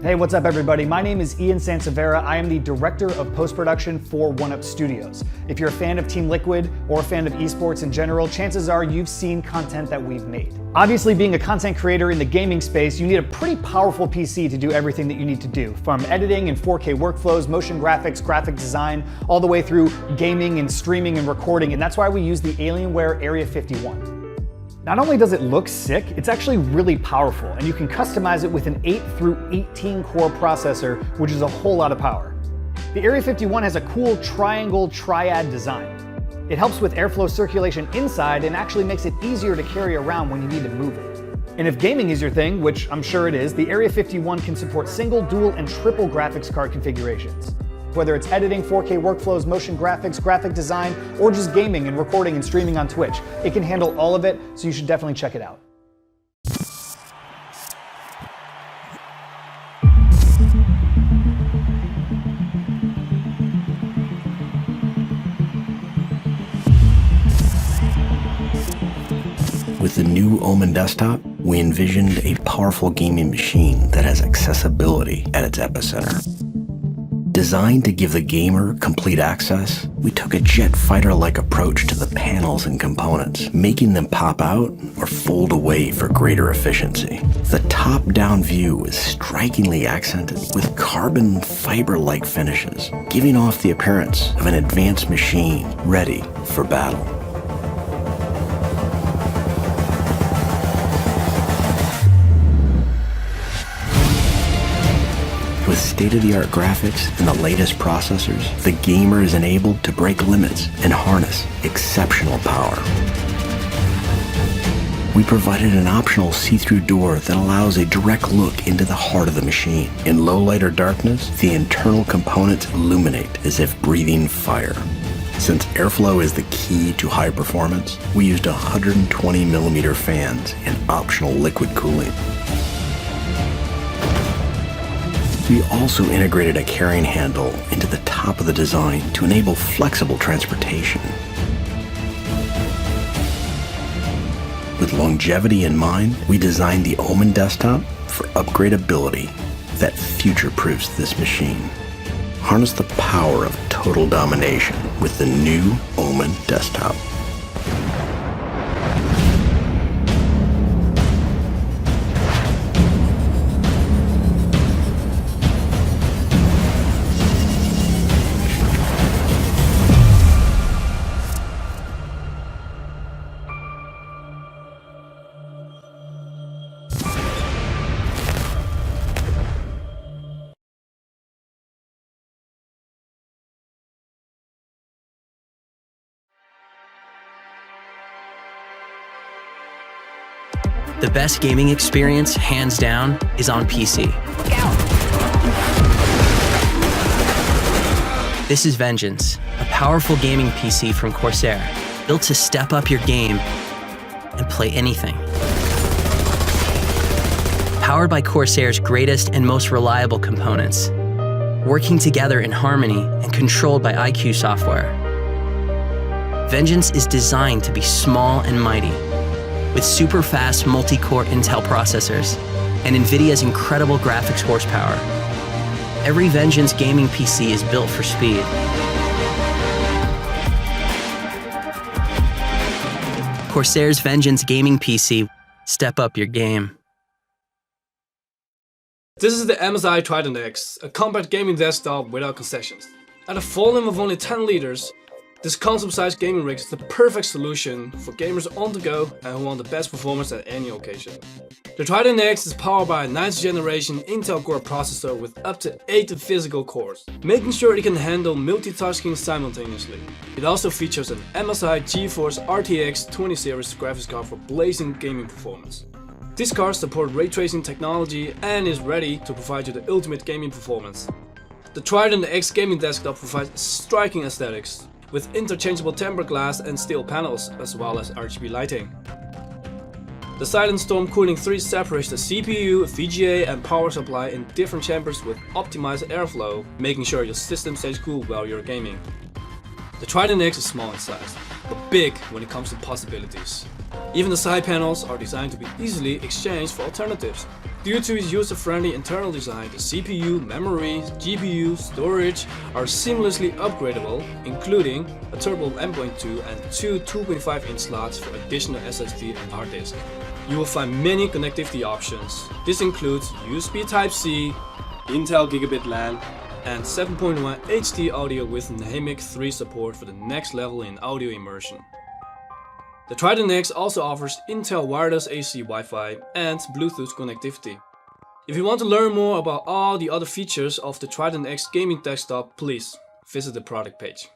Hey, what's up everybody? My name is Ian Sansevera. I am the Director of Post-Production for OneUp Studios. If you're a fan of Team Liquid or a fan of esports in general, chances are you've seen content that we've made. Obviously, being a content creator in the gaming space, you need a pretty powerful PC to do everything that you need to do, from editing and 4K workflows, motion graphics, graphic design, all the way through gaming and streaming and recording, and that's why we use the Alienware Area 51. Not only does it look sick, it's actually really powerful, and you can customize it with an 8 through 18 core processor, which is a whole lot of power. The Area 51 has a cool triangle triad design. It helps with airflow circulation inside and actually makes it easier to carry around when you need to move it. And if gaming is your thing, which I'm sure it is, the Area 51 can support single, dual, and triple graphics card configurations. Whether it's editing, 4K workflows, motion graphics, graphic design, or just gaming and recording and streaming on Twitch, it can handle all of it, so you should definitely check it out. With the new Omen desktop, we envisioned a powerful gaming machine that has accessibility at its epicenter. Designed to give the gamer complete access, we took a jet fighter-like approach to the panels and components, making them pop out or fold away for greater efficiency. The top-down view is strikingly accented with carbon fiber-like finishes, giving off the appearance of an advanced machine ready for battle. With state-of-the-art graphics and the latest processors, the gamer is enabled to break limits and harness exceptional power. We provided an optional see-through door that allows a direct look into the heart of the machine. In low light or darkness, the internal components illuminate as if breathing fire. Since airflow is the key to high performance, we used 120mm fans and optional liquid cooling. We also integrated a carrying handle into the top of the design to enable flexible transportation. With longevity in mind, we designed the Omen desktop for upgradability that future-proofs this machine. Harness the power of total domination with the new Omen desktop. The best gaming experience, hands down, is on PC. This is Vengeance, a powerful gaming PC from Corsair, built to step up your game and play anything. Powered by Corsair's greatest and most reliable components, working together in harmony and controlled by IQ software. Vengeance is designed to be small and mighty, with super fast multi-core Intel processors and Nvidia's incredible graphics horsepower. Every Vengeance gaming PC is built for speed. Corsair's Vengeance gaming PC. Step up your game. This is the MSI Trident X, a compact gaming desktop without concessions. At a volume of only 10 liters, this console-sized gaming rig is the perfect solution for gamers on the go and who want the best performance at any occasion. The Trident X is powered by a 9th generation Intel Core processor with up to 8 physical cores, making sure it can handle multitasking simultaneously. It also features an MSI GeForce RTX 20 series graphics card for blazing gaming performance. This card supports ray tracing technology and is ready to provide you the ultimate gaming performance. The Trident X gaming desktop provides striking aesthetics, with interchangeable tempered glass and steel panels, as well as RGB lighting. The Silent Storm Cooling 3 separates the CPU, VGA and power supply in different chambers with optimized airflow, making sure your system stays cool while you're gaming. The Trident X is small in size, but big when it comes to possibilities. Even the side panels are designed to be easily exchanged for alternatives, Due to its user-friendly internal design, the CPU, memory, GPU, storage are seamlessly upgradable, including a turbo M.2 and two 2.5-inch slots for additional SSD and hard disk. You will find many connectivity options. This includes USB Type-C, Intel Gigabit LAN, and 7.1 HD audio with HEMIC 3 support for the next level in audio immersion. The Trident X also offers Intel wireless AC Wi-Fi and Bluetooth connectivity. If you want to learn more about all the other features of the Trident X gaming desktop, please visit the product page.